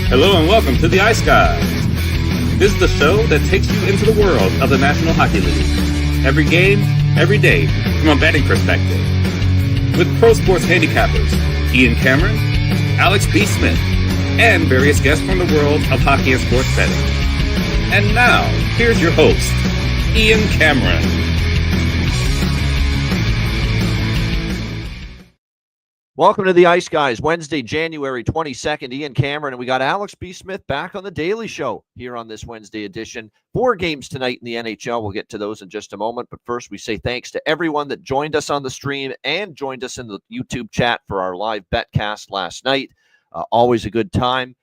Hello and welcome to the Ice Guys. This is the show that takes you into the world of the National Hockey League. Every game, every day, from a betting perspective. With pro sports handicappers, Ian Cameron, Alex B. Smith, and various guests from the world of hockey and sports betting. And now, here's your host, Ian Cameron. Welcome to the Ice Guys, Wednesday, January 22nd. Ian Cameron, and we got Alex B. Smith back on the Daily Show here on this Wednesday edition. 4 games tonight in the NHL. We'll get to those in just a moment. But first, we say thanks to everyone that joined us on the stream and joined us in the YouTube chat for our live betcast last night. Always a good time.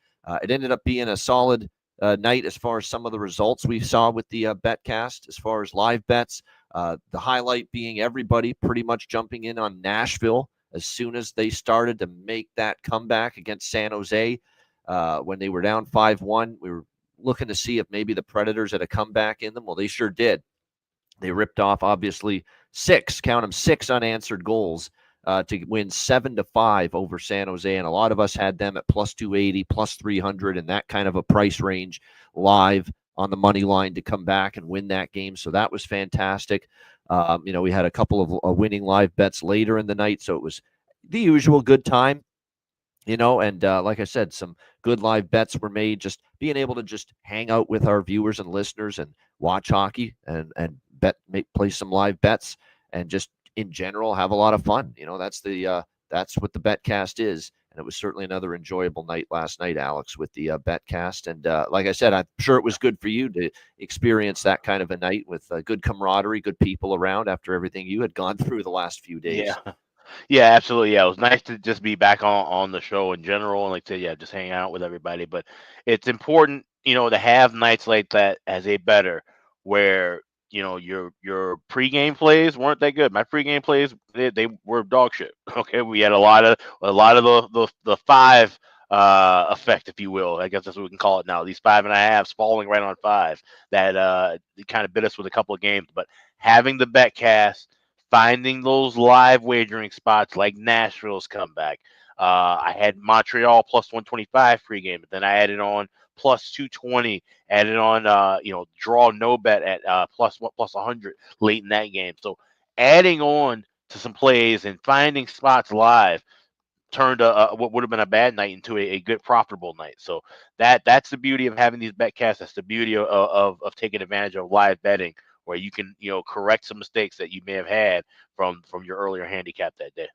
It ended up being a solid night as far as some of the results we saw with the betcast, as far as live bets. The highlight being everybody pretty much jumping in on Nashville as soon as they started to make that comeback against San Jose when they were down 5-1. We were looking to see if maybe the Predators had a comeback in them. Well, they sure did. They ripped off, obviously, 6 unanswered goals to win 7-5 over San Jose. And a lot of us had them at plus 280, plus 300, and that kind of a price range live on the money line to come back and win that game. So that was fantastic. We had a couple of winning live bets later in the night, so it was the usual good time, and like I said, some good live bets were made, just being able to just hang out with our viewers and listeners and watch hockey and play some live bets and just in general have a lot of fun. That's what the betcast is. And it was certainly another enjoyable night last night, Alex, with the betcast. And like I said, I'm sure it was good for you to experience that kind of a night with good camaraderie, good people around after everything you had gone through the last few days. Yeah, absolutely. Yeah, it was nice to just be back on the show in general, and like I said, just hanging out with everybody. But it's important, to have nights like that as a bettor where your pregame plays weren't that good. My pregame plays they were dog shit. Okay, we had a lot of the 5 effect, if you will. I guess that's what we can call it now. These 5.5s falling right on 5 that kind of bit us with a couple of games. But having the betcast, finding those live wagering spots like Nashville's comeback. I had Montreal plus 125 pregame, but then I added on plus 220, added on, draw no bet at plus 100 late in that game. So adding on to some plays and finding spots live turned what would have been a bad night into a good profitable night. So that's the beauty of having these betcasts. That's the beauty of taking advantage of live betting, where you can correct some mistakes that you may have had from your earlier handicap that day.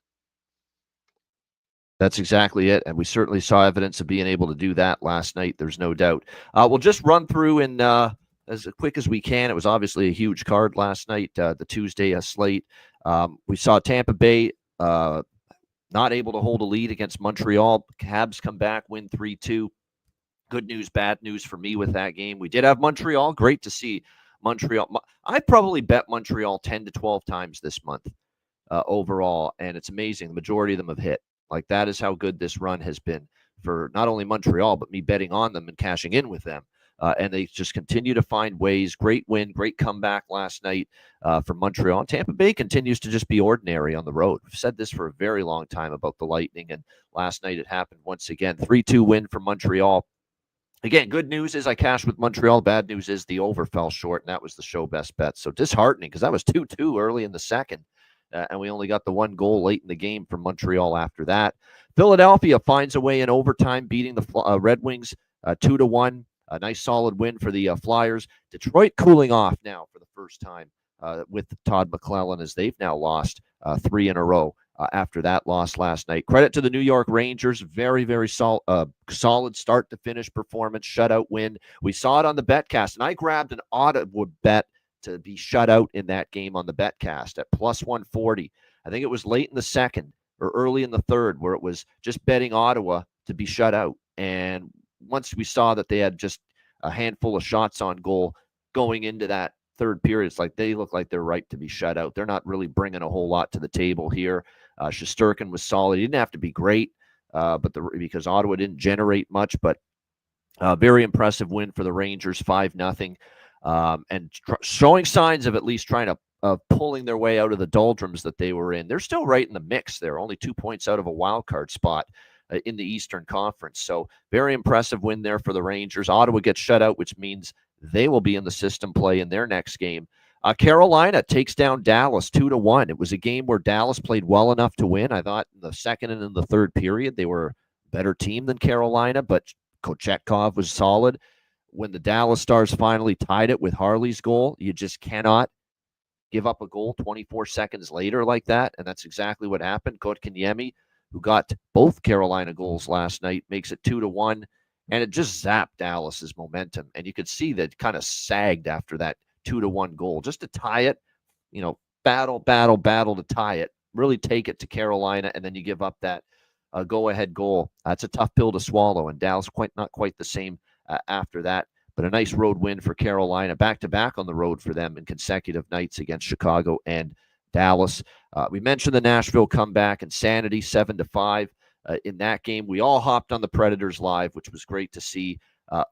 That's exactly it, and we certainly saw evidence of being able to do that last night. There's no doubt. We'll just run through in as quick as we can. It was obviously a huge card last night, the Tuesday slate. We saw Tampa Bay not able to hold a lead against Montreal. Habs come back, win 3-2. Good news, bad news for me with that game. We did have Montreal. Great to see Montreal. I probably bet Montreal 10 to 12 times this month overall, and it's amazing. The majority of them have hit. Like, that is how good this run has been for not only Montreal, but me betting on them and cashing in with them. And they just continue to find ways. Great win, great comeback last night for Montreal. And Tampa Bay continues to just be ordinary on the road. We've said this for a very long time about the Lightning, and last night it happened once again. 3-2 win for Montreal. Again, good news is I cashed with Montreal. Bad news is the over fell short, and that was the show best bet. So disheartening, because that was 2-2 early in the second. And we only got the 1 goal late in the game from Montreal after that. Philadelphia finds a way in overtime, beating the Red Wings 2-1. A nice solid win for the Flyers. Detroit cooling off now for the first time with Todd McClellan, as they've now lost 3 in a row after that loss last night. Credit to the New York Rangers. Very, very solid start to finish performance. Shutout win. We saw it on the betcast, and I grabbed an Ottawa bet to be shut out in that game on the betcast at plus 140. I think it was late in the second or early in the third, where it was just betting Ottawa to be shut out. And once we saw that they had just a handful of shots on goal going into that third period, it's like they look like they're ripe to be shut out. They're not really bringing a whole lot to the table here. Shesterkin was solid. He didn't have to be great, because Ottawa didn't generate much, but very impressive win for the Rangers, 5-0. And showing signs of at least trying to pulling their way out of the doldrums that they were in. They're still right in the mix there, only 2 points out of a wild card spot. in the Eastern Conference. So very impressive win there for the Rangers. Ottawa gets shut out, which means they will be in the system play in their next game. Carolina takes down Dallas 2-1. It was a game where Dallas played well enough to win. I thought in the second and in the third period, they were a better team than Carolina, but Kochetkov was solid. When the Dallas Stars finally tied it with Harley's goal, you just cannot give up a goal 24 seconds later like that, and that's exactly what happened. Kotkaniemi, who got both Carolina goals last night, makes it 2-1, and it just zapped Dallas's momentum. And you could see that it kind of sagged after that 2-1 goal, just to tie it, battle to tie it, really take it to Carolina, and then you give up that go-ahead goal. That's a tough pill to swallow, and Dallas not quite the same after that. But a nice road win for Carolina, back-to-back on the road for them in consecutive nights against Chicago and Dallas. We mentioned the Nashville comeback, insanity 7-5 in that game. We all hopped on the Predators live, which was great to see.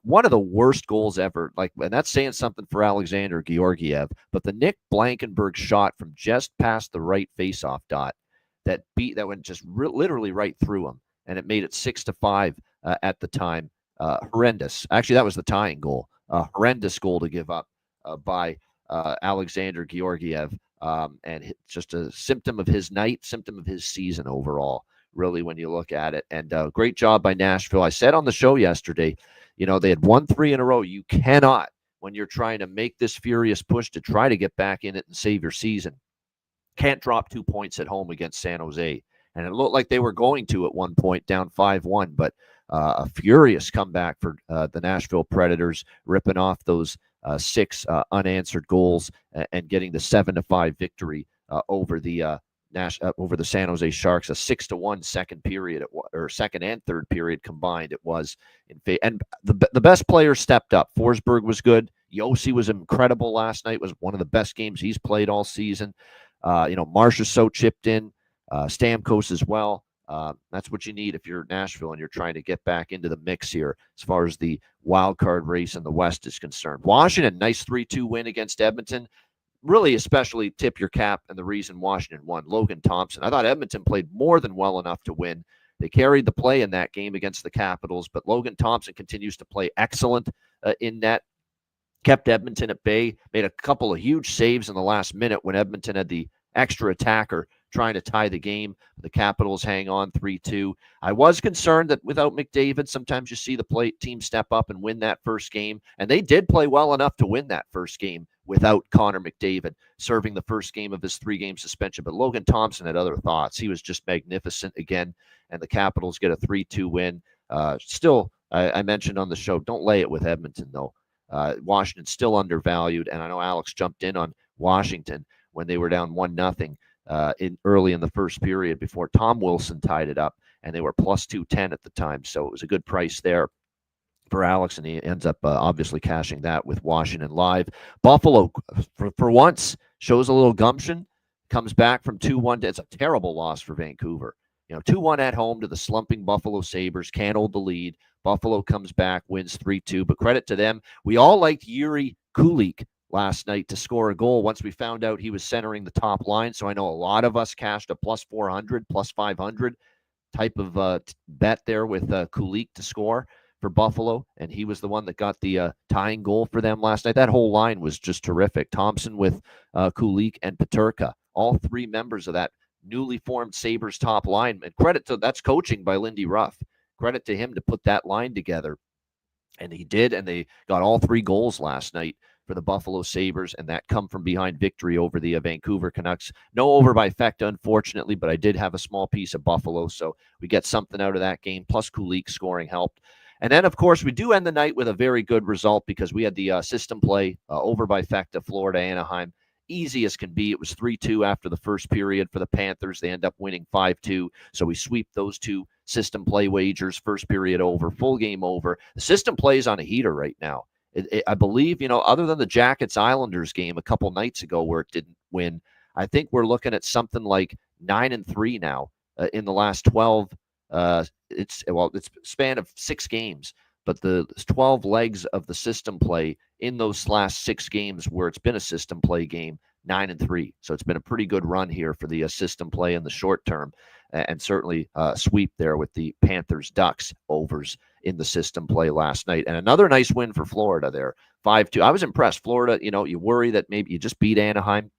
One of the worst goals ever, and that's saying something for Alexander Georgiev, but the Nick Blankenberg shot from just past the right faceoff dot that went just literally right through him, and it made it 6-5 at the time. Horrendous. Actually, that was the tying goal. Horrendous goal to give up by Alexander Georgiev, and just a symptom of his night, symptom of his season overall, really, when you look at it. And great job by Nashville. I said on the show yesterday, they had won 3 in a row. You cannot, when you're trying to make this furious push to try to get back in it and save your season, can't drop 2 points at home against San Jose. And it looked like they were going to at one point, down 5-1, but a furious comeback for the Nashville Predators, ripping off those 6 unanswered goals and getting the 7-5 victory over the San Jose Sharks. A 6-1 second period, or second and third period combined. It was and the best players stepped up. Forsberg was good. Yossi was incredible last night. Was one of the best games he's played all season. Marchessault chipped in. Stamkos as well. That's what you need if you're Nashville and you're trying to get back into the mix here as far as the wild card race in the West is concerned. Washington, nice 3-2 win against Edmonton. Really, especially tip your cap, and the reason Washington won, Logan Thompson. I thought Edmonton played more than well enough to win. They carried the play in that game against the Capitals, but Logan Thompson continues to play excellent in net. Kept Edmonton at bay, made a couple of huge saves in the last minute when Edmonton had the extra attacker trying to tie the game. The Capitals hang on 3-2. I was concerned that without McDavid, sometimes you see the team step up and win that first game, and they did play well enough to win that first game without Connor McDavid serving the first game of his 3-game suspension. But Logan Thompson had other thoughts. He was just magnificent again, and the Capitals get a 3-2 win. Still, I mentioned on the show, don't lay it with Edmonton, though. Washington's still undervalued, and I know Alex jumped in on Washington when they were down 1-0 early in the first period before Tom Wilson tied it up, and they were plus 210 at the time, so it was a good price there for Alex, and he ends up obviously cashing that with Washington live. Buffalo, for once, shows a little gumption, comes back from 2-1. It's a terrible loss for Vancouver. 2-1 at home to the slumping Buffalo Sabres, can't hold the lead. Buffalo comes back, wins 3-2, but credit to them. We all liked Yuri Kulik last night to score a goal once we found out he was centering the top line. So I know a lot of us cashed a plus 400, plus 500 type of bet there with Kulik to score for Buffalo, and he was the one that got the tying goal for them last night. That whole line was just terrific. Thompson with Kulik and Peterka, all 3 members of that newly formed Sabres top line. And credit to that's coaching by Lindy Ruff. Credit to him to put that line together. And he did, and they got all 3 goals last night for the Buffalo Sabres, and that come from behind victory over the Vancouver Canucks. No over-by-fecta, unfortunately, but I did have a small piece of Buffalo, so we get something out of that game, plus Kulik scoring helped. And then, of course, we do end the night with a very good result because we had the system play over-by-fecta, Florida, Anaheim. Easy as can be. It was 3-2 after the first period for the Panthers. They end up winning 5-2, so we sweep those 2 system play wagers. First period over, full game over. The system play is on a heater right now. I believe, other than the Jackets-Islanders game a couple nights ago where it didn't win, I think we're looking at something like 9-3 now in the last 12. It's a span of 6 games, but the 12 legs of the system play in those last 6 games where it's been a system play game, 9-3. So it's been a pretty good run here for the system play in the short term. and certainly sweep there with the Panthers Ducks overs in the system play last night. And another nice win for Florida there, 5-2. I was impressed. Florida, you worry that maybe you just beat Anaheim,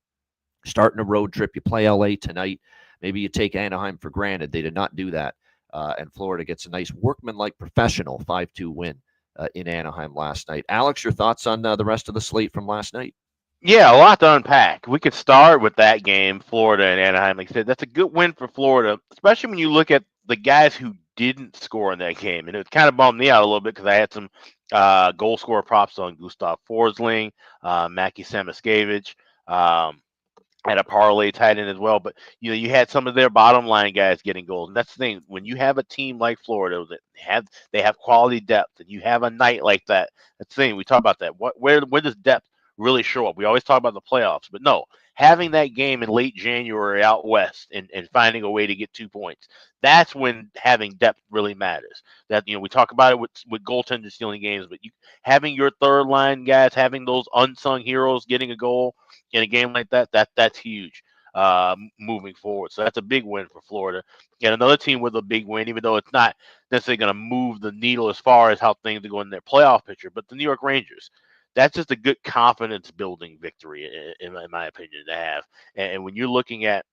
starting a road trip. You play LA tonight. Maybe you take Anaheim for granted. They did not do that. And Florida gets a nice workmanlike professional 5-2 win in Anaheim last night. Alex, your thoughts on the rest of the slate from last night? Yeah, a lot to unpack. We could start with that game, Florida and Anaheim. Like I said, that's a good win for Florida, especially when you look at the guys who didn't score in that game. And it kind of bummed me out a little bit because I had some goal scorer props on Gustav Forsling, Mackie Samoskevich. Had a parlay tight end as well, but you had some of their bottom line guys getting goals, and that's the thing. When you have a team like Florida that they have quality depth, and you have a night like that, that's the thing. We talk about that. Where does depth really show up? We always talk about the playoffs, but no, having that game in late January out west and finding a way to get 2 points, that's when having depth really matters. That we talk about it with goaltenders stealing games, but having your third line guys, having those unsung heroes getting a goal in a game like that's huge moving forward. So that's a big win for Florida. And another team with a big win, even though it's not necessarily going to move the needle as far as how things are going in their playoff picture, but the New York Rangers. That's just a good confidence building victory, in my opinion, to have. And when you're looking at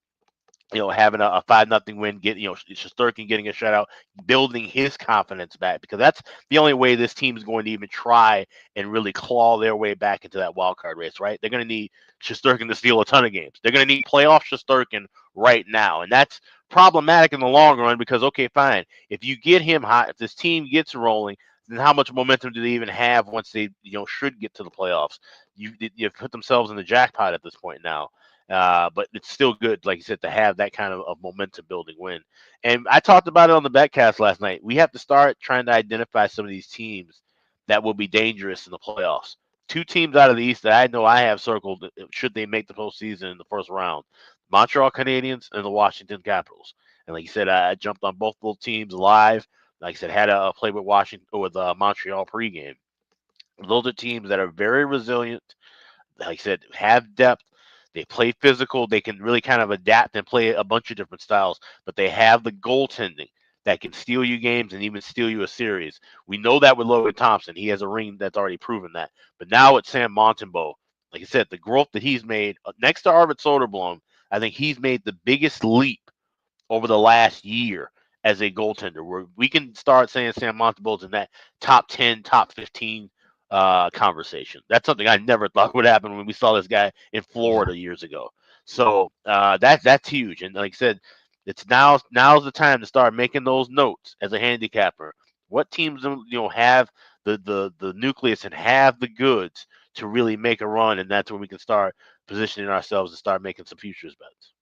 having a 5-0 win, Shesterkin getting a shutout, building his confidence back, because that's the only way this team is going to even try and really claw their way back into that wild card race, right? They're going to need Shesterkin to steal a ton of games. They're going to need playoff Shesterkin right now, and that's problematic in the long run because, okay, fine, if you get him hot, if this team gets rolling, then how much momentum do they even have once they should get to the playoffs? You've put themselves in the jackpot at this point now. But it's still good, like you said, to have that kind of momentum building win. And I talked about it on the Betcast last night. We have to start trying to identify some of these teams that will be dangerous in the playoffs. 2 teams out of the East that I know I have circled should they make the postseason in the first round: Montreal Canadiens and the Washington Capitals. And like you said, I jumped on both those teams live. Like I said, had a play with Montreal pregame. Those are teams that are very resilient. Like I said, have depth. They play physical. They can really kind of adapt and play a bunch of different styles, but they have the goaltending that can steal you games and even steal you a series. We know that with Logan Thompson. He has a ring that's already proven that. But now with Sam Montembeault, like I said, the growth that he's made next to Arvid Soderblom, I think he's made the biggest leap over the last year as a goaltender, where we can start saying Sam Montembeault's in that top 10, top 15 conversation. That's something I never thought would happen when we saw this guy in Florida years ago. So that's huge. And like I said, it's now's the time to start making those notes as a handicapper. What teams have the nucleus and have the goods to really make a run, and that's when we can start positioning ourselves and start making some futures bets.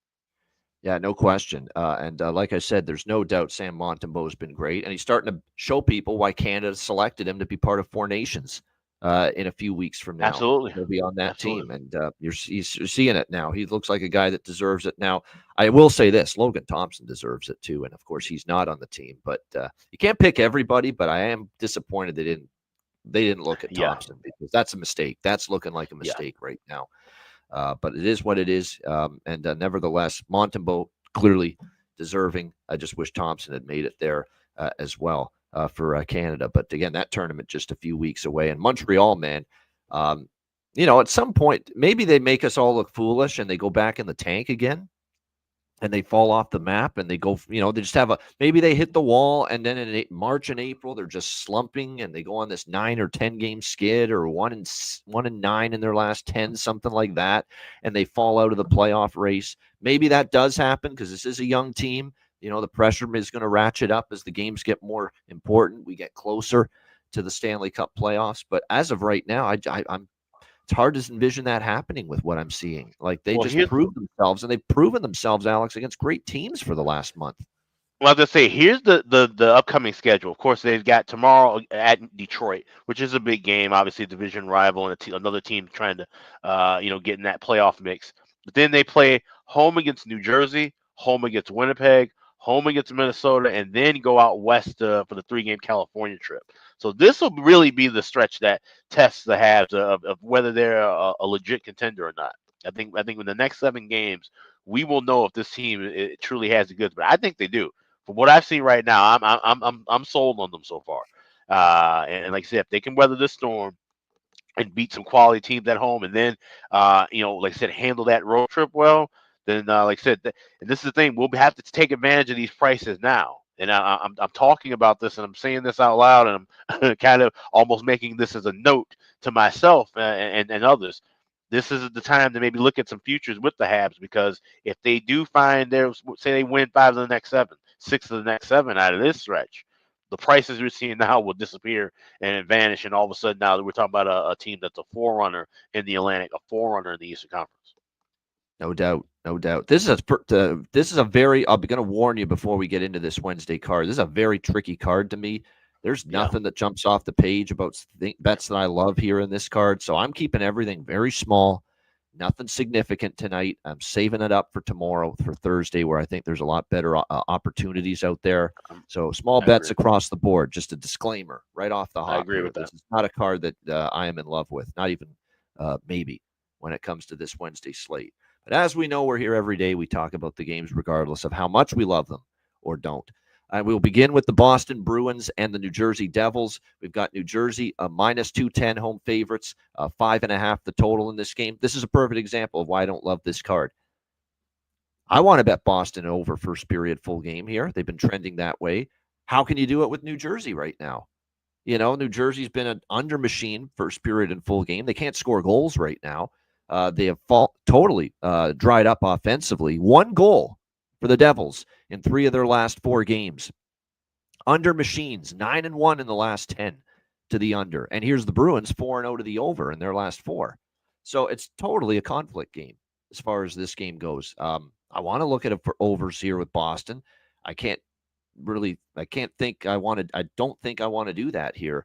Yeah, no question. And like I said, there's no doubt Sam Montembeault has been great, and he's starting to show people why Canada selected him to be part of Four Nations in a few weeks from now. Absolutely. He'll be on that Absolutely. team, and you're seeing it now. He looks like a guy that deserves it. Now, I will say this, Logan Thompson deserves it too, and of course he's not on the team, but you can't pick everybody, but I am disappointed they didn't look at Thompson because that's a mistake. That's looking like a mistake right now. But it is what it is. And nevertheless, Montembeault clearly deserving. I just wish Thompson had made it there as well for Canada. But again, that tournament just a few weeks away. And Montreal, man, at some point, maybe they make us all look foolish and they go back in the tank again. And they fall off the map and they go, they just maybe they hit the wall and then in March and April, they're just slumping and they go on this 9 or 10 game skid or 1-9 in their last 10, something like that. And they fall out of the playoff race. Maybe that does happen because this is a young team. The pressure is going to ratchet up as the games get more important. We get closer to the Stanley Cup playoffs. But as of right now, it's hard to envision that happening with what I'm seeing. Like they just proved themselves, and they've proven themselves, Alex, against great teams for the last month. Well, I was gonna say, here's the upcoming schedule. Of course, they've got tomorrow at Detroit, which is a big game, obviously a division rival and another team trying to, get in that playoff mix. But then they play home against New Jersey, home against Winnipeg, home against Minnesota, and then go out west for the 3-game California trip. So this will really be the stretch that tests the halves of whether they're a legit contender or not. I think in the next 7 games, we will know if this team it truly has the goods. But I think they do. From what I've seen right now, I'm sold on them so far. And like I said, if they can weather the storm and beat some quality teams at home, and then like I said, handle that road trip well, then like I said, and this is the thing, we'll have to take advantage of these prices now. And I'm talking about this, and I'm saying this out loud, and I'm kind of almost making this as a note to myself and others. This is the time to maybe look at some futures with the Habs, because if they do find say they win 5 of the next 7, 6 of the next 7 out of this stretch, the prices we're seeing now will disappear and vanish, and all of a sudden now we're talking about a team that's a forerunner in the Atlantic, a forerunner in the Eastern Conference. No doubt, no doubt. This is a very. I'm going to warn you before we get into this Wednesday card. This is a very tricky card to me. There's nothing that jumps off the page about bets that I love here in this card, so I'm keeping everything very small. Nothing significant tonight. I'm saving it up for tomorrow, for Thursday, where I think there's a lot better opportunities out there. So small bets across the board. Just a disclaimer right off the hop. I agree with that. This is not a card that I am in love with, not even maybe when it comes to this Wednesday slate. But as we know, we're here every day. We talk about the games regardless of how much we love them or don't. We'll begin with the Boston Bruins and the New Jersey Devils. We've got New Jersey minus 210 home favorites, 5.5 the total in this game. This is a perfect example of why I don't love this card. I want to bet Boston over first period full game here. They've been trending that way. How can you do it with New Jersey right now? New Jersey's been an under machine first period and full game. They can't score goals right now. They have totally dried up offensively. 1 goal for the Devils in 3 of their last 4 games. Under machines, 9-1 in the last 10 to the under. And here's the Bruins, 4-0 to the over in their last 4. So it's totally a conflict game as far as this game goes. I want to look at it for overs here with Boston. I don't think I want to do that here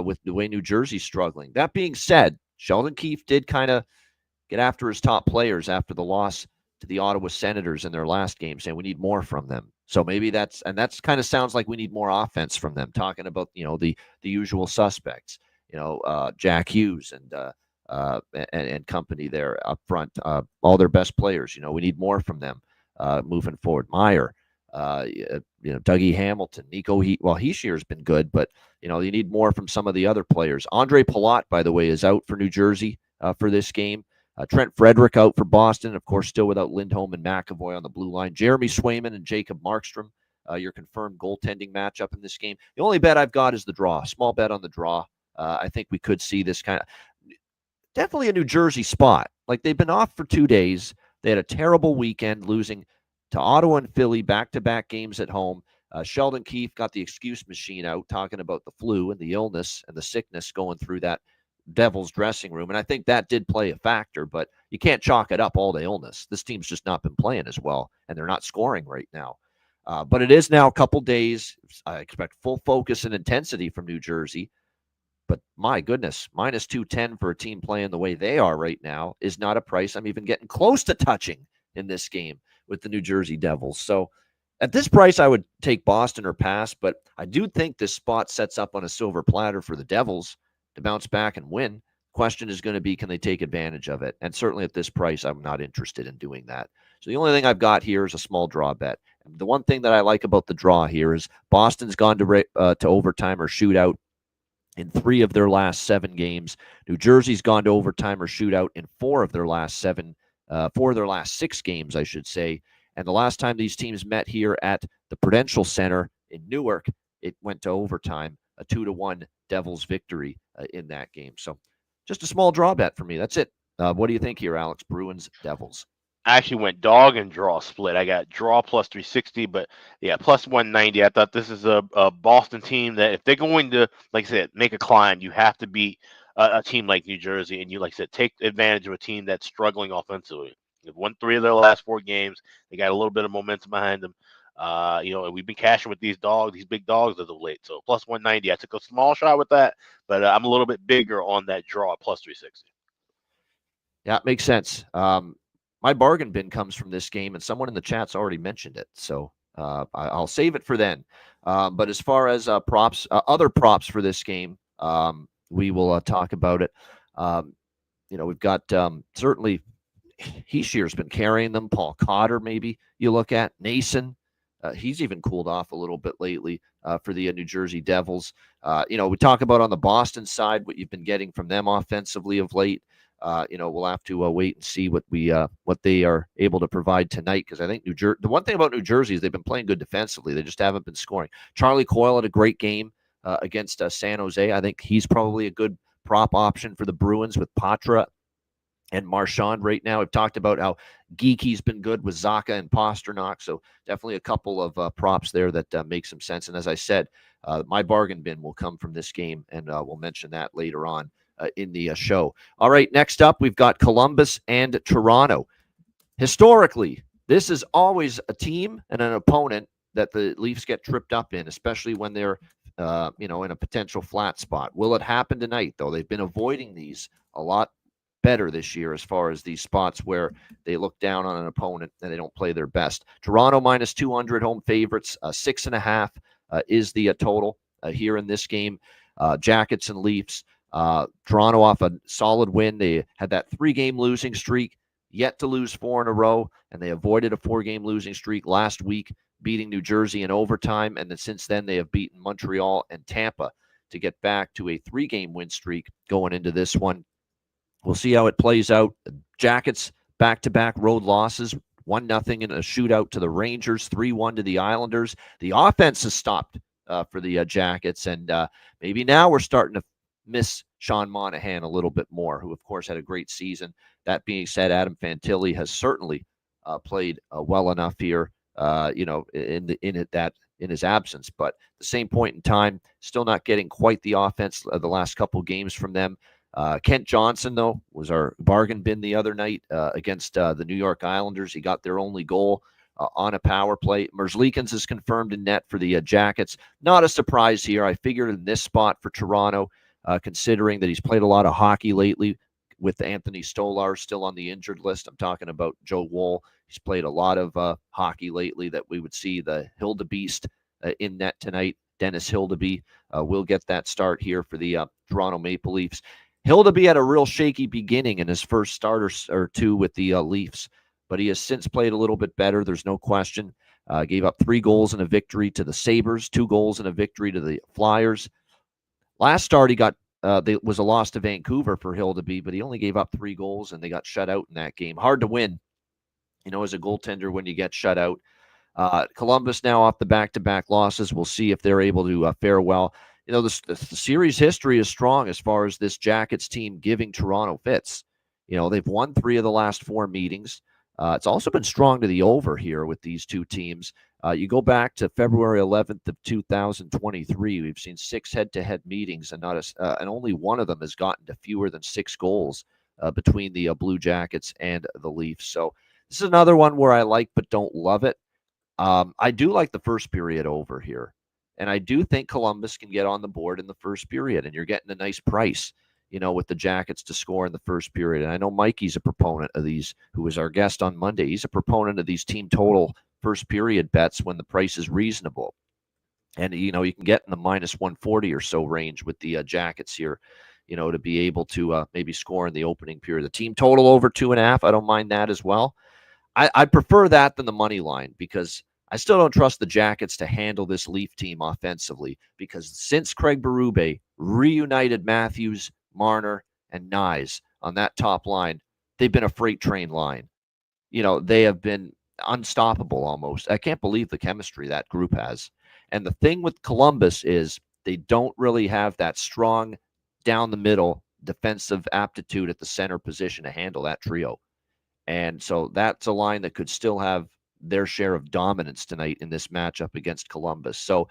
with the way New Jersey's struggling. That being said, Sheldon Keefe did kind of get after his top players after the loss to the Ottawa Senators in their last game, saying we need more from them. So maybe that's kind of sounds like we need more offense from them, talking about, the usual suspects, Jack Hughes and company there up front, all their best players. We need more from them moving forward. Meyer, Dougie Hamilton, Nico Heishier's been good, but you need more from some of the other players. Andre Palat, by the way, is out for New Jersey for this game. Trent Frederick out for Boston, of course, still without Lindholm and McAvoy on the blue line. Jeremy Swayman and Jacob Markstrom, your confirmed goaltending matchup in this game. The only bet I've got is the draw. Small bet on the draw. I think we could see this kind of definitely a New Jersey spot. Like, they've been off for 2 days. They had a terrible weekend, losing to Ottawa and Philly, back-to-back games at home. Sheldon Keefe got the excuse machine out, talking about the flu and the illness and the sickness going through that Devils dressing room. And I think that did play a factor, but you can't chalk it up all to illness. This team's just not been playing as well, and they're not scoring right now. But it is now a couple days. I expect full focus and intensity from New Jersey. But my goodness, minus 210 for a team playing the way they are right now is not a price I'm even getting close to touching in this game with the New Jersey Devils. So at this price, I would take Boston or pass, but I do think this spot sets up on a silver platter for the Devils to bounce back and win. Question is going to be, can they take advantage of it? And certainly at this price, I'm not interested in doing that. So the only thing I've got here is a small draw bet. And the one thing that I like about the draw here is Boston's gone to overtime or shootout in 3 of their last 7 games. New Jersey's gone to overtime or shootout in 4 of their last 6 games, I should say. And the last time these teams met here at the Prudential Center in Newark, it went to overtime, a 2-1 Devils victory in that game. So just a small draw bet for me. That's it. What do you think here, Alex? Bruins, Devils. I actually went dog and draw split. I got draw plus 360, but yeah, plus 190. I thought this is a Boston team that if they're going to, like I said, make a climb, you have to beat a team like New Jersey. And you, like I said, take advantage of a team that's struggling offensively. They've won 3 of their last 4 games. They got a little bit of momentum behind them. And we've been cashing with these big dogs as of late. So plus 190. I took a small shot with that, but I'm a little bit bigger on that draw plus 360. Yeah, it makes sense. My bargain bin comes from this game, and someone in the chat's already mentioned it. So I'll save it for then. But as far as props, other props for this game, we will talk about it. We've got certainly Heishier's been carrying them. Paul Cotter, maybe you look at. Nason, he's even cooled off a little bit lately for the New Jersey Devils. We talk about on the Boston side what you've been getting from them offensively of late. We'll have to wait and see what they are able to provide tonight, because I think the one thing about New Jersey is they've been playing good defensively. They just haven't been scoring. Charlie Coyle had a great game against San Jose. I think he's probably a good prop option for the Bruins with Patra and Marchand right now. We've talked about how Geeky's been good with Zaka and Pasternak, so definitely a couple of props there that make some sense. And as I said, my bargain bin will come from this game, and we'll mention that later on in the show. All right, next up, we've got Columbus and Toronto. Historically, this is always a team and an opponent that the Leafs get tripped up in, especially when they're in a potential flat spot. Will it happen tonight, though? They've been avoiding these a lot better this year as far as these spots where they look down on an opponent and they don't play their best. Toronto minus 200 home favorites, 6.5 is the total here in this game. Jackets and Leafs. Toronto off a solid win. They had that 3-game losing streak, yet to lose 4 in a row, and they avoided a 4-game losing streak last week, beating New Jersey in overtime, and then since then they have beaten Montreal and Tampa to get back to a 3-game win streak going into this one. We'll see how it plays out. The Jackets back-to-back road losses, 1-0 in a shootout to the Rangers, 3-1 to the Islanders. The offense has stopped for the Jackets, and maybe now we're starting to miss Sean Monahan a little bit more, who, of course, had a great season. That being said, Adam Fantilli has certainly played well enough here, in his absence. But at the same point in time, still not getting quite the offense the last couple games from them. Kent Johnson, though, was our bargain bin the other night against the New York Islanders. He got their only goal on a power play. Merzlikins is confirmed in net for the Jackets. Not a surprise here. I figured in this spot for Toronto, considering that he's played a lot of hockey lately with Anthony Stolar still on the injured list. I'm talking about Joe Woll. He's played a lot of hockey lately, that we would see the Hildebeest in net tonight. Dennis Hildeby will get that start here for the Toronto Maple Leafs. Hildeby had a real shaky beginning in his first start or two with the Leafs, but he has since played a little bit better. There's no question. Gave up 3 goals in a victory to the Sabres, 2 goals in a victory to the Flyers. Last start, he got was a loss to Vancouver for Hildeby, but he only gave up 3 goals, and they got shut out in that game. Hard to win, as a goaltender when you get shut out. Columbus now off the back-to-back losses. We'll see if they're able to fare well. The series history is strong as far as this Jackets team giving Toronto fits. They've won 3 of the last 4 meetings. It's also been strong to the over here with these two teams. You go back to February 11th of 2023. We've seen 6 head-to-head meetings, and and only one of them has gotten to fewer than 6 goals between the Blue Jackets and the Leafs. So this is another one where I like but don't love it. I do like the first period over here, and I do think Columbus can get on the board in the first period, and you're getting a nice price, with the Jackets to score in the first period. And I know Mikey's a proponent of these, who was our guest on Monday. He's a proponent of these team total first period bets when the price is reasonable. And, you can get in the minus 140 or so range with the Jackets here, to be able to maybe score in the opening period. The team total over 2.5, I don't mind that as well. I prefer that than the money line, because I still don't trust the Jackets to handle this Leaf team offensively, because since Craig Berube reunited Matthews, Marner, and Nyes on that top line, they've been a freight train line. They have been unstoppable almost. I can't believe the chemistry that group has. And the thing with Columbus is they don't really have that strong down the middle defensive aptitude at the center position to handle that trio. And so that's a line that could still have their share of dominance tonight in this matchup against Columbus. So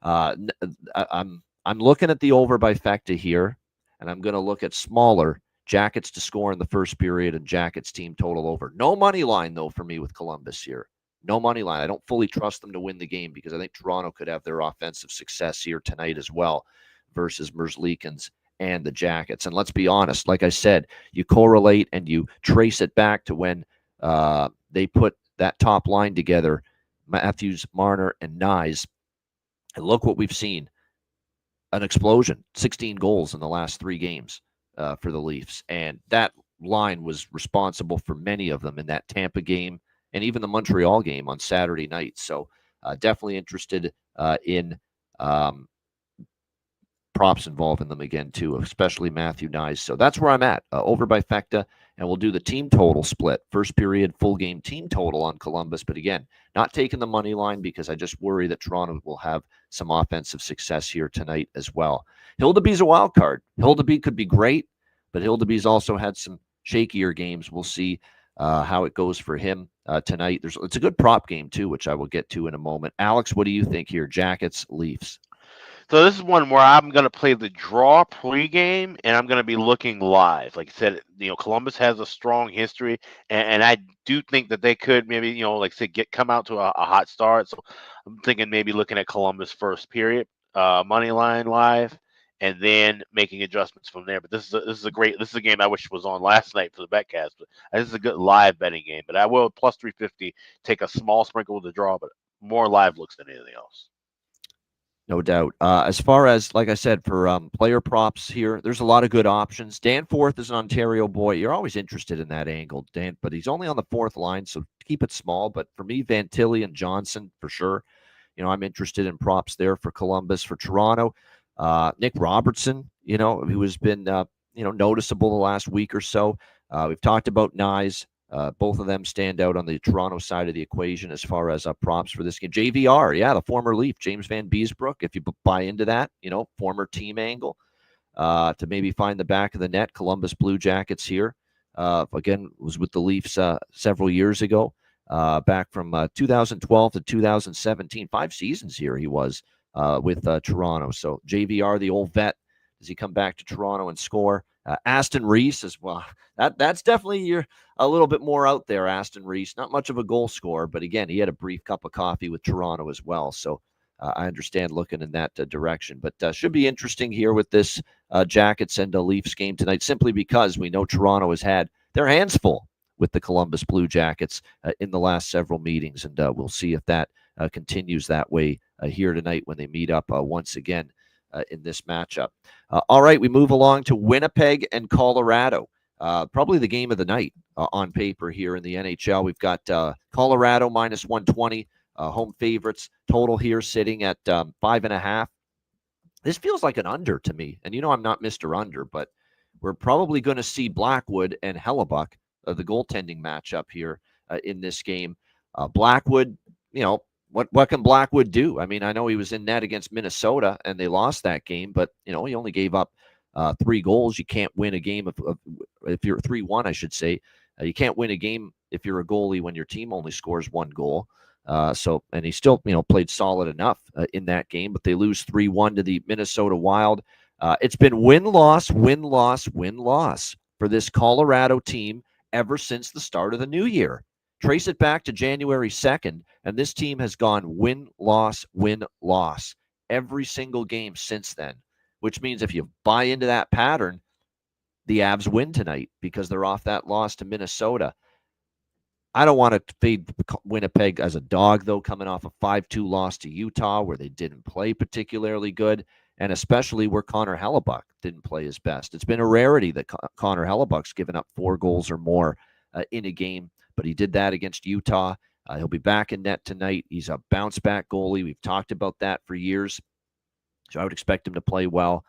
I'm looking at the over by Fecta here, and I'm going to look at smaller Jackets to score in the first period and Jackets team total over. No money line, though, for me with Columbus here. No money line. I don't fully trust them to win the game, because I think Toronto could have their offensive success here tonight as well versus Merzlikins and the Jackets. And let's be honest, like I said, you correlate and you trace it back to when they put that top line together, Matthews, Marner, and Nyes. And look what we've seen. An explosion, 16 goals in the last 3 games for the Leafs. And that line was responsible for many of them in that Tampa game and even the Montreal game on Saturday night. So definitely interested in props involved in them again, too, especially Matthew Nyes. So that's where I'm at, over by Fecta, and we'll do the team total split. First period, full game team total on Columbus. But again, not taking the money line because I just worry that Toronto will have some offensive success here tonight as well. Hildeby's a wild card. Hildeby could be great, but Hildeby's also had some shakier games. We'll see how it goes for him tonight. It's a good prop game, too, which I will get to in a moment. Alex, what do you think here? Jackets, Leafs. So this is one where I'm going to play the draw pregame, and I'm going to be looking live. Like I said, Columbus has a strong history, and I do think that they could maybe, like I said, come out to a hot start. So I'm thinking maybe looking at Columbus first period, money line live, and then making adjustments from there. But this is a game I wish was on last night for the betcast. But this is a good live betting game. But I will plus 350 take a small sprinkle with the draw, but more live looks than anything else. No doubt. As far as, like I said, for player props here, there's a lot of good options. Danforth is an Ontario boy. You're always interested in that angle, Dan, but he's only on the fourth line, so keep it small. But for me, Vantilli and Johnson, for sure. I'm interested in props there for Columbus. For Toronto, Nick Robertson, who has been, noticeable the last week or so. We've talked about Nyes. Both of them stand out on the Toronto side of the equation as far as props for this game. JVR, the former Leaf, James Van Beesbrook, if you buy into that, former team angle, to maybe find the back of the net. Columbus Blue Jackets here, again, was with the Leafs several years ago, back from 2012 to 2017. 5 seasons here he was with Toronto. So JVR, the old vet, does he come back to Toronto and score? Aston Reese as well. That's definitely a little bit more out there, Aston Reese. Not much of a goal scorer, but again, he had a brief cup of coffee with Toronto as well. So I understand looking in that direction. But should be interesting here with this Jackets and Leafs game tonight, simply because we know Toronto has had their hands full with the Columbus Blue Jackets in the last several meetings. And we'll see if that continues that way here tonight when they meet up once again in this matchup. All right, we move along to Winnipeg and Colorado. Probably the game of the night on paper here in the NHL. We've got Colorado minus 120, home favorites. Total here sitting at 5.5. This feels like an under to me. And I'm not Mr. Under, but we're probably going to see Blackwood and Hellebuck, the goaltending matchup here in this game. Blackwood, what can Blackwood do? I mean, I know he was in net against Minnesota and they lost that game, but, he only gave up 3 goals. You can't win a game if you're 3-1, I should say. You can't win a game if you're a goalie when your team only scores 1 goal. And he still, played solid enough in that game, but they lose 3-1 to the Minnesota Wild. It's been win-loss, win-loss, win-loss for this Colorado team ever since the start of the new year. Trace it back to January 2nd, and this team has gone win-loss, win-loss every single game since then, which means if you buy into that pattern, the Avs win tonight because they're off that loss to Minnesota. I don't want to fade Winnipeg as a dog, though, coming off a 5-2 loss to Utah where they didn't play particularly good, and especially where Connor Hellebuck didn't play his best. It's been a rarity that Connor Hellebuck's given up 4 goals or more in a game, but he did that against Utah. He'll be back in net tonight. He's a bounce-back goalie. We've talked about that for years, so I would expect him to play well.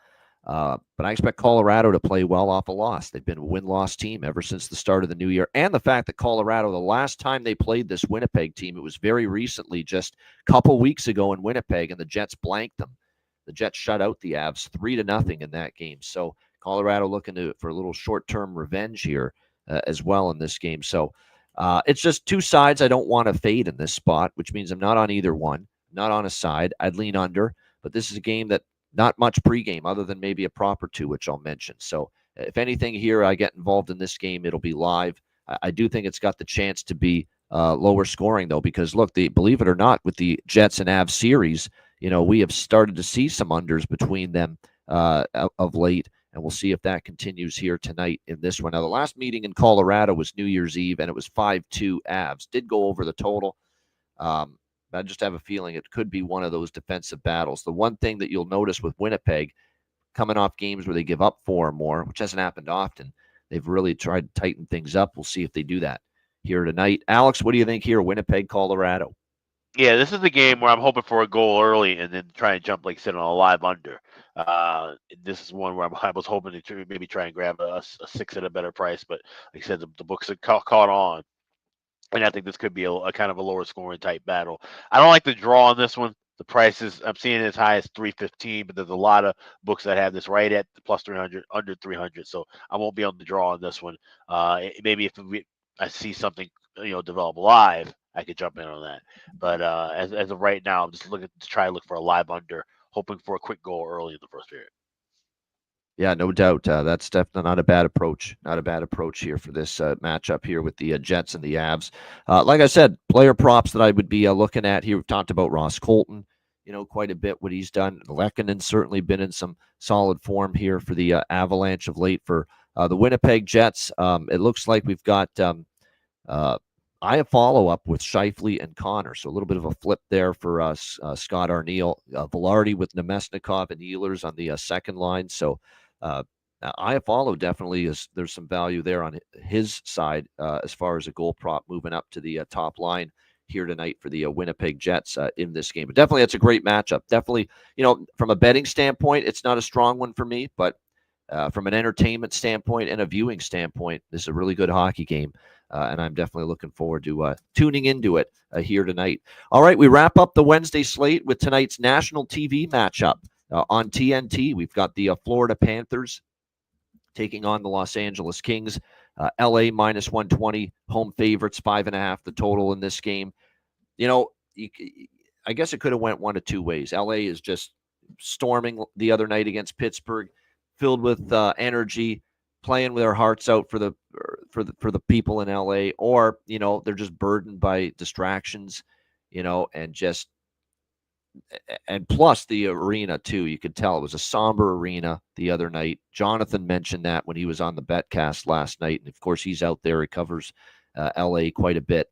But I expect Colorado to play well off a loss. They've been a win-loss team ever since the start of the new year. And the fact that Colorado, the last time they played this Winnipeg team, it was very recently, just a couple weeks ago in Winnipeg, and the Jets blanked them. The Jets shut out the Avs 3-0 in that game. So Colorado looking for a little short-term revenge here as well in this game. So it's just 2 sides I don't want to fade in this spot, which means I'm not on either one, not on a side. I'd lean under, but this is a game that not much pregame other than maybe a prop or 2, which I'll mention. So if anything here, I get involved in this game, it'll be live. I do think it's got the chance to be lower scoring, though, because, look, believe it or not, with the Jets and Avs series, we have started to see some unders between them of late, and we'll see if that continues here tonight in this one. Now, the last meeting in Colorado was New Year's Eve, and it was 5-2 Avs. Did go over the total. I just have a feeling it could be one of those defensive battles. The one thing that you'll notice with Winnipeg, coming off games where they give up 4 or more, which hasn't happened often, they've really tried to tighten things up. We'll see if they do that here tonight. Alex, what do you think here? Winnipeg, Colorado. Yeah, this is the game where I'm hoping for a goal early and then try and jump, like I said, on a live under. This is one where I was hoping to maybe try and grab a 6 at a better price, but like I said, the books have caught on. And I think this could be a kind of a lower scoring type battle. I don't like the draw on this one. The prices, I'm seeing it as high as 315, but there's a lot of books that have this right at plus 300, under 300. So I won't be on the draw on this one. Maybe if I see something develop live, I could jump in on that. But as of right now, I'm just looking to try to look for a live under, hoping for a quick goal early in the first period. Yeah, no doubt. That's definitely not a bad approach. Not a bad approach here for this matchup here with the Jets and the Avs. Like I said, player props that I would be looking at here. We've talked about Ross Colton, quite a bit what he's done. Lekkonen's certainly been in some solid form here for the Avalanche of late. For the Winnipeg Jets, it looks like we've got I have follow-up with Scheifele and Connor, so a little bit of a flip there for us. Scott Arniel, Velarde with Nemesnikov and Ehlers on the second line. So I follow definitely there's some value there on his side as far as a goal prop moving up to the top line here tonight for the Winnipeg Jets in this game. But definitely, it's a great matchup. Definitely, from a betting standpoint, it's not a strong one for me, but from an entertainment standpoint and a viewing standpoint, this is a really good hockey game. And I'm definitely looking forward to tuning into it here tonight. All right, we wrap up the Wednesday slate with tonight's national TV matchup on TNT. We've got the Florida Panthers taking on the Los Angeles Kings. LA minus 120, home favorites, 5.5 the total in this game. I guess it could have went one of two ways. LA is just storming the other night against Pittsburgh, filled with energy, playing with their hearts out for the people in LA, or they're just burdened by distractions, and plus the arena too. You could tell it was a somber arena the other night. Jonathan mentioned that when he was on the Betcast last night, and of course he's out there. He covers LA quite a bit.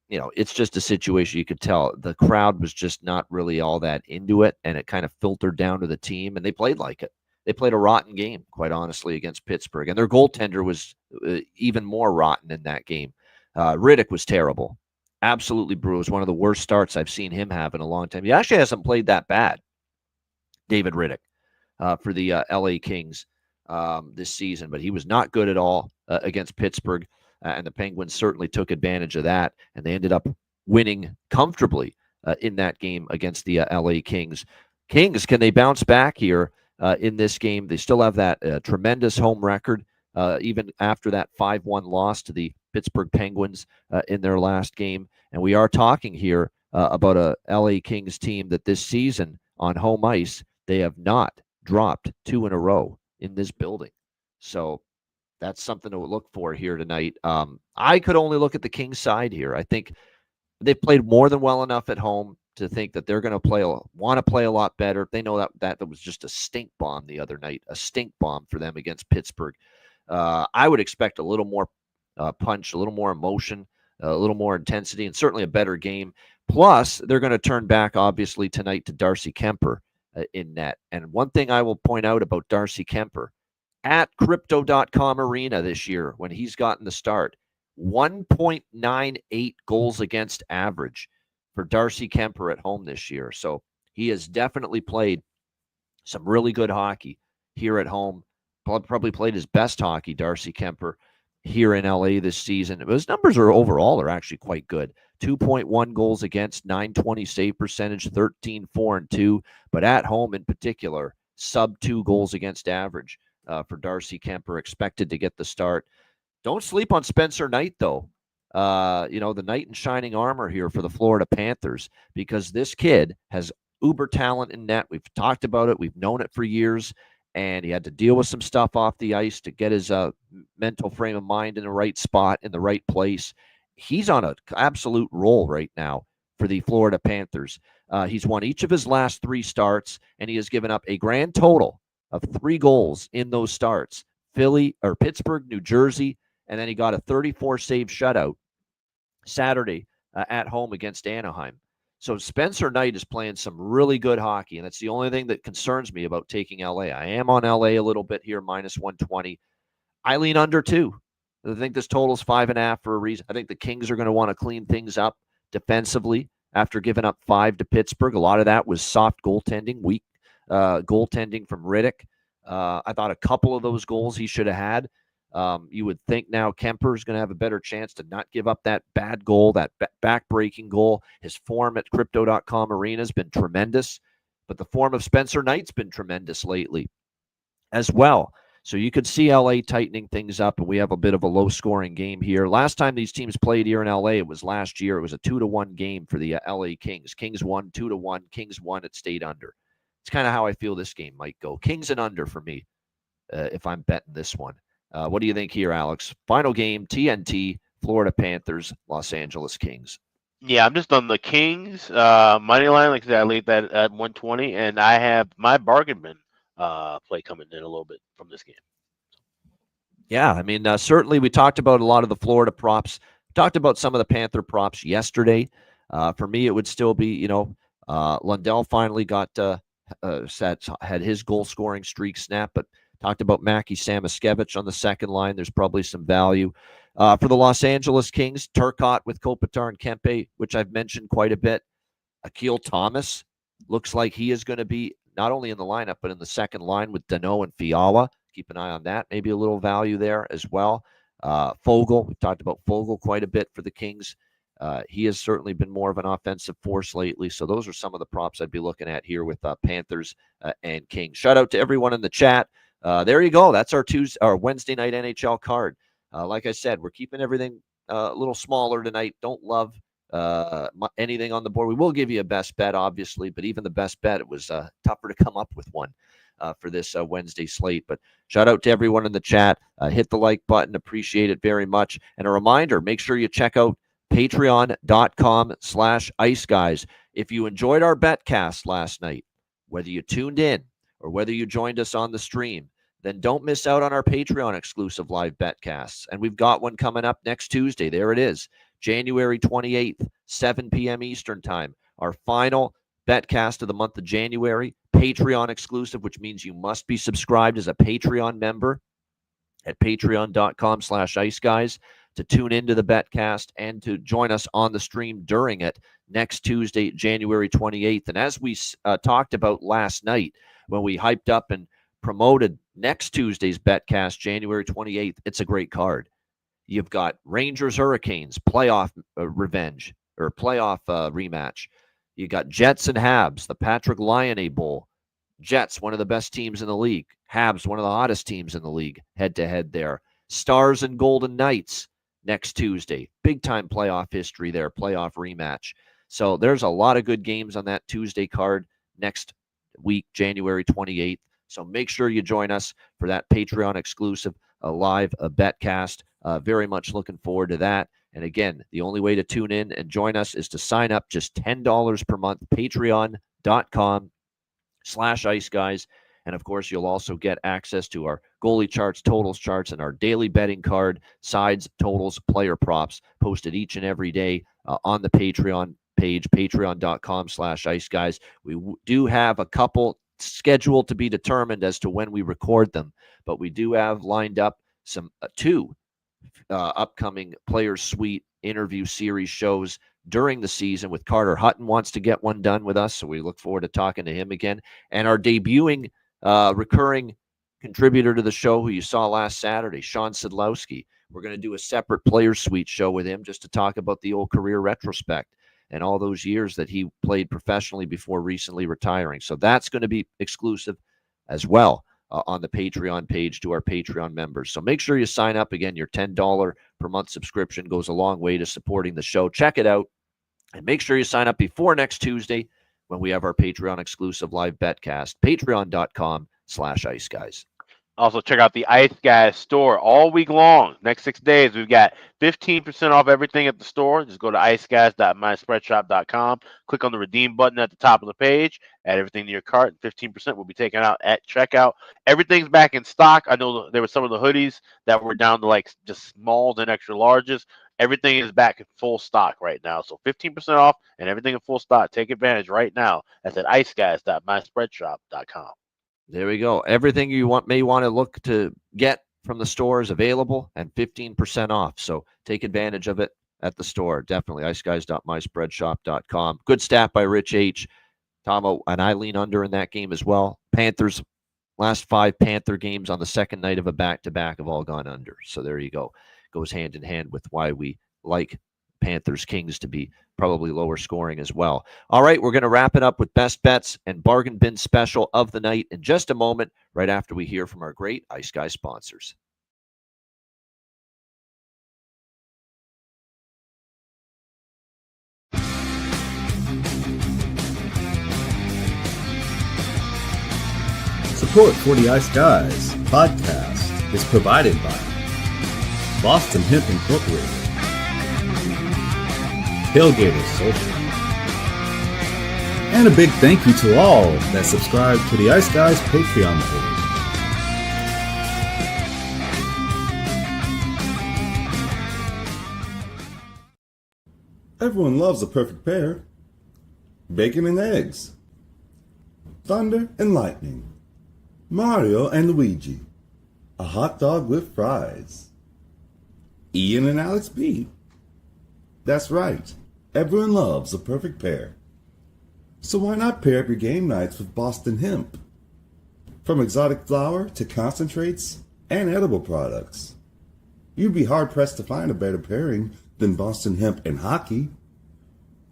It's just a situation you could tell the crowd was just not really all that into it, and it kind of filtered down to the team, and they played like it. They played a rotten game, quite honestly, against Pittsburgh. And their goaltender was even more rotten in that game. Riddick was terrible. Absolutely brutal. It was one of the worst starts I've seen him have in a long time. He actually hasn't played that bad, David Riddick, for the LA Kings this season. But he was not good at all against Pittsburgh. And the Penguins certainly took advantage of that. And they ended up winning comfortably in that game against the LA Kings. Kings, can they bounce back here? In this game, they still have that tremendous home record, even after that 5-1 loss to the Pittsburgh Penguins in their last game. And we are talking here about a LA Kings team that this season on home ice, they have not dropped 2 in a row in this building. So that's something to look for here tonight. I could only look at the Kings side here. I think they've played more than well enough at home to think that they're going to want to play a lot better. They know that was just a stink bomb the other night, a stink bomb for them against Pittsburgh. I would expect a little more punch, a little more emotion, a little more intensity, and certainly a better game. Plus, they're going to turn back, obviously, tonight to Darcy Kemper in net. And one thing I will point out about Darcy Kemper, at Crypto.com Arena this year, when he's gotten the start, 1.98 goals against average for Darcy Kemper at home this year. So he has definitely played some really good hockey here at home. Probably played his best hockey, Darcy Kemper, here in LA this season. His numbers are actually quite good. 2.1 goals against, 920 save percentage, 13-4-2. But at home in particular, sub 2 goals against average for Darcy Kemper, expected to get the start. Don't sleep on Spencer Knight, though. The knight in shining armor here for the Florida Panthers, because this kid has uber talent in net. We've talked about it. We've known it for years, and he had to deal with some stuff off the ice to get his mental frame of mind in the right spot, in the right place. He's on an absolute roll right now for the Florida Panthers. He's won each of his last 3 starts, and he has given up a grand total of 3 goals in those starts. Pittsburgh, New Jersey, and then he got a 34-save shutout Saturday at home against Anaheim. So Spencer Knight is playing some really good hockey, and that's the only thing that concerns me about taking LA. I am on LA a little bit here, minus 120. I lean under too. I think this total's 5.5 for a reason. I think the Kings are going to want to clean things up defensively after giving up 5 to Pittsburgh. A lot of that was soft goaltending, weak goaltending from Riddick. I thought a couple of those goals he should have had. You would think now Kemper's going to have a better chance to not give up that bad goal, that back-breaking goal. His form at Crypto.com Arena has been tremendous, but the form of Spencer Knight's been tremendous lately as well. So you could see LA tightening things up, and we have a bit of a low-scoring game here. Last time these teams played here in LA, it was last year. It was a 2-1 game for the LA Kings. Kings won 2-1. Kings won. It stayed under. It's kind of how I feel this game might go. Kings and under for me if I'm betting this one. What do you think here, Alex? Final game, TNT, Florida Panthers, Los Angeles Kings. Yeah, I'm just on the Kings money line. Like I said, I leave that at 120, and I have my bargain bin play coming in a little bit from this game. Yeah, I mean, certainly we talked about a lot of the Florida props. Talked about some of the Panther props yesterday. For me, it would still be, Lundell finally got had his goal-scoring streak snap, but talked about Mackie Samoskevich on the second line. There's probably some value. For the Los Angeles Kings, Turcotte with Kopitar and Kempe, which I've mentioned quite a bit. Akil Thomas looks like he is going to be not only in the lineup, but in the second line with Danault and Fiala. Keep an eye on that. Maybe a little value there as well. Fogle, we've talked about Fogle quite a bit for the Kings. He has certainly been more of an offensive force lately. So those are some of the props I'd be looking at here with Panthers and Kings. Shout out to everyone in the chat. There you go. That's our Wednesday night NHL card. Like I said, we're keeping everything a little smaller tonight. Don't love anything on the board. We will give you a best bet, obviously, but even the best bet, it was tougher to come up with one for this Wednesday slate. But shout out to everyone in the chat. Hit the like button. Appreciate it very much. And a reminder, make sure you check out patreon.com/Ice Guys. If you enjoyed our betcast last night, whether you tuned in or whether you joined us on the stream, then don't miss out on our Patreon exclusive live betcasts. And we've got one coming up next Tuesday. There it is, January 28th, 7 p.m. Eastern time. Our final betcast of the month of January, Patreon exclusive, which means you must be subscribed as a Patreon member at patreon.com/Ice Guys to tune into the betcast and to join us on the stream during it next Tuesday, January 28th. And as we talked about last night when we hyped up and promoted next Tuesday's betcast, January 28th, it's a great card. You've got Rangers Hurricanes playoff revenge or playoff rematch. You got Jets and Habs, the Patrick Laine Bowl. Jets, one of the best teams in the league. Habs, one of the hottest teams in the league, head-to-head there. Stars and Golden Knights next Tuesday. Big-time playoff history there, playoff rematch. So there's a lot of good games on that Tuesday card next week, January 28th. So make sure you join us for that Patreon exclusive live betcast. Very much looking forward to that. And again, the only way to tune in and join us is to sign up just $10 per month, patreon.com/Ice Guys. And of course, you'll also get access to our goalie charts, totals charts, and our daily betting card, sides, totals, player props posted each and every day on the Patreon page, patreon.com/Ice Guys. We do have a couple scheduled to be determined as to when we record them, but we do have lined up some two upcoming Players Suite interview series shows during the season with Carter Hutton wants to get one done with us, so we look forward to talking to him again. And our debuting recurring contributor to the show who you saw last Saturday, Sean Sidlowski. We're going to do a separate Players Suite show with him just to talk about the old career retrospect and all those years that he played professionally before recently retiring. So that's going to be exclusive as well on the Patreon page to our Patreon members. So make sure you sign up. Again, your $10 per month subscription goes a long way to supporting the show. Check it out. And make sure you sign up before next Tuesday when we have our Patreon exclusive live betcast, patreon.com/Ice Guys. Also, check out the Ice Guys store all week long. Next 6 days, we've got 15% off everything at the store. Just go to iceguys.myspreadshop.com. Click on the redeem button at the top of the page. Add everything to your cart. 15% will be taken out at checkout. Everything's back in stock. I know there were some of the hoodies that were down to like just smalls and extra larges. Everything is back in full stock right now. So 15% off and everything in full stock. Take advantage right now. That's at iceguys.myspreadshop.com. There we go. Everything you may want to look to get from the store is available and 15% off. So take advantage of it at the store. Definitely. iceguys.myspreadshop.com. Good stat by Rich H. Tomo and I lean under in that game as well. Panthers, last 5 Panther games on the second night of a back-to-back have all gone under. So there you go. Goes hand in hand with why we like Panthers Kings to be probably lower scoring as well. All right, we're going to wrap it up with best bets and bargain bin special of the night in just a moment, right after we hear from our great Ice Guy sponsors. Support for the Ice Guys podcast is provided by Boston Hemp Incorporated, Tailgaters Social, and a big thank you to all that subscribe to the Ice Guys Patreon page. Everyone loves a perfect pair. Bacon and eggs, thunder and lightning, Mario and Luigi, a hot dog with fries, Ian and Alex B. That's right, everyone loves a perfect pair. So why not pair up your game nights with Boston Hemp? From exotic flower to concentrates and edible products, you'd be hard-pressed to find a better pairing than Boston Hemp and hockey.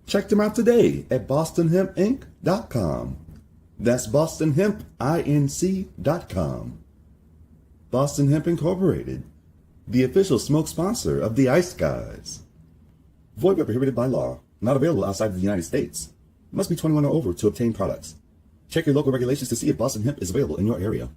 Check them out today at bostonhempinc.com. That's bostonhempinc.com. Boston Hemp Incorporated, the official smoke sponsor of the Ice Guys. Void where prohibited by law. Not available outside of the United States. Must be 21 or over to obtain products. Check your local regulations to see if Boston Hemp is available in your area.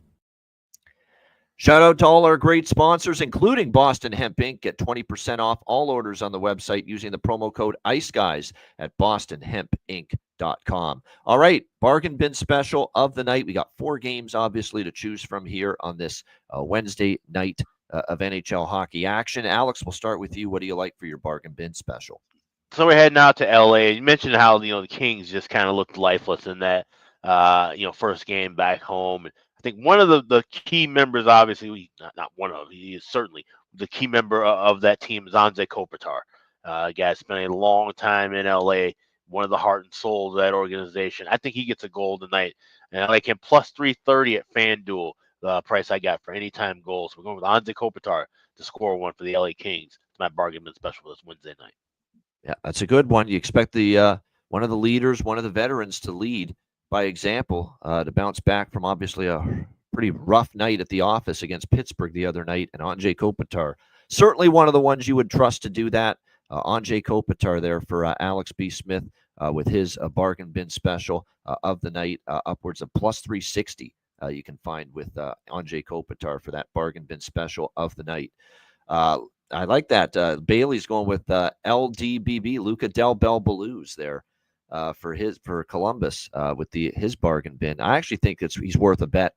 Shout out to all our great sponsors, including Boston Hemp Inc. Get 20% off all orders on the website using the promo code ICEGUYS at bostonhempinc.com. All right, bargain bin special of the night. We got 4 games, obviously, to choose from here on this Wednesday night of NHL hockey action. Alex, we'll start with you. What do you like for your bargain bin special? So we're heading out to LA. You mentioned how the Kings just kind of looked lifeless in that first game back home. I think one of the key members, obviously, not one of, he is certainly the key member of that team is Anze Kopitar. Guy spent a long time in LA, one of the heart and soul of that organization. I think he gets a goal tonight, and I like him plus 330 at FanDuel. The price I got for anytime goals. So we're going with Anze Kopitar to score one for the LA Kings. It's my bargain bin special this Wednesday night. Yeah, that's a good one. You expect the one of the leaders, one of the veterans to lead by example, to bounce back from obviously a pretty rough night at the office against Pittsburgh the other night. And Anze Kopitar, certainly one of the ones you would trust to do that. Anze Kopitar there for Alex B. Smith with his bargain bin special of the night, upwards of plus 360 you can find with Anze Kopitar for that bargain bin special of the night. I like that. Bailey's going with LDBB, Luca Del Bel Belouz there for Columbus with his bargain bin. I actually think he's worth a bet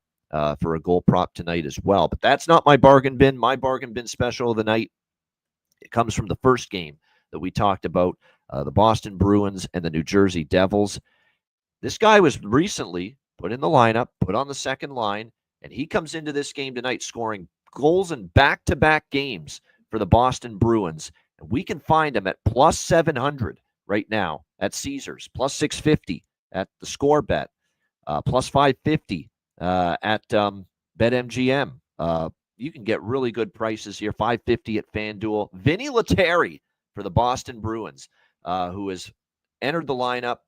for a goal prop tonight as well. But that's not my bargain bin. My bargain bin special of the night, it comes from the first game that we talked about, the Boston Bruins and the New Jersey Devils. This guy was recently put in the lineup, put on the second line, and he comes into this game tonight scoring goals in back-to-back games for the Boston Bruins. And we can find him at plus 700 right now at Caesars, plus 650 at the Score Bet, plus 550 at BetMGM. You can get really good prices here, 550 at FanDuel. Vinny Lettieri for the Boston Bruins, who has entered the lineup,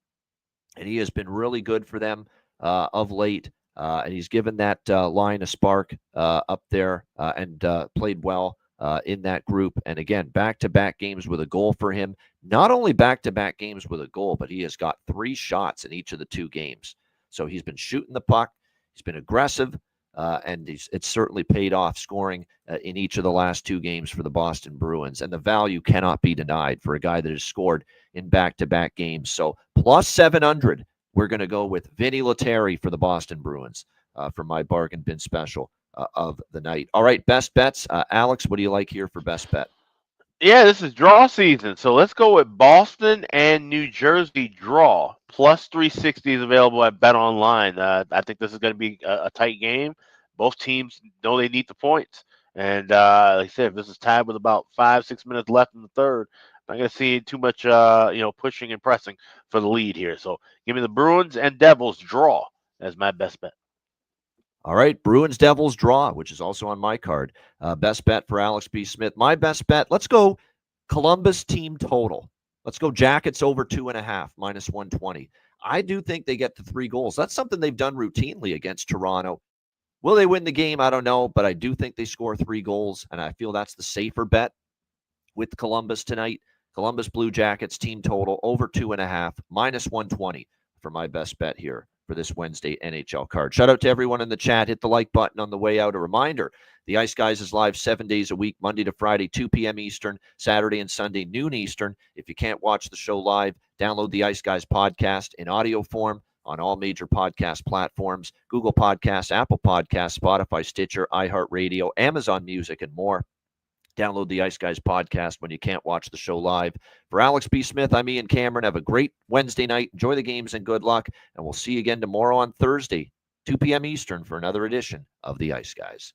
and he has been really good for them of late. And he's given that line a spark up there and played well in that group. And again, back-to-back games with a goal for him. Not only back-to-back games with a goal, but he has got 3 shots in each of the 2 games. So he's been shooting the puck. He's been aggressive, and it's certainly paid off scoring in each of the last 2 games for the Boston Bruins. And the value cannot be denied for a guy that has scored in back-to-back games. So plus 700, we're going to go with Vinny Lettieri for the Boston Bruins for my bargain bin special of the night. All right, best bets. Alex, what do you like here for best bet? Yeah, this is draw season, so let's go with Boston and New Jersey draw. Plus 360 is available at Bet Online. I think this is going to be a tight game. Both teams know they need the points. And like I said, if this is tied with about 5-6 minutes left in the third, I'm not going to see too much, pushing and pressing for the lead here. So give me the Bruins and Devils draw as my best bet. All right, Bruins Devils draw, which is also on my card. Best bet for Alex B. Smith. My best bet, let's go Columbus team total. Let's go Jackets over 2.5, minus 120. I do think they get to 3 goals. That's something they've done routinely against Toronto. Will they win the game? I don't know, but I do think they score 3 goals, and I feel that's the safer bet with Columbus tonight. Columbus Blue Jackets team total over 2.5, minus 120 for my best bet here for this Wednesday NHL card. Shout out to everyone in the chat. Hit the like button on the way out. A reminder, the Ice Guys is live 7 days a week, Monday to Friday, 2 p.m. Eastern, Saturday and Sunday, noon Eastern. If you can't watch the show live, download the Ice Guys podcast in audio form on all major podcast platforms, Google Podcasts, Apple Podcasts, Spotify, Stitcher, iHeartRadio, Amazon Music, and more. Download the Ice Guys podcast when you can't watch the show live. For Alex B. Smith, I'm Ian Cameron. Have a great Wednesday night. Enjoy the games and good luck. And we'll see you again tomorrow on Thursday, 2 p.m. Eastern for another edition of the Ice Guys.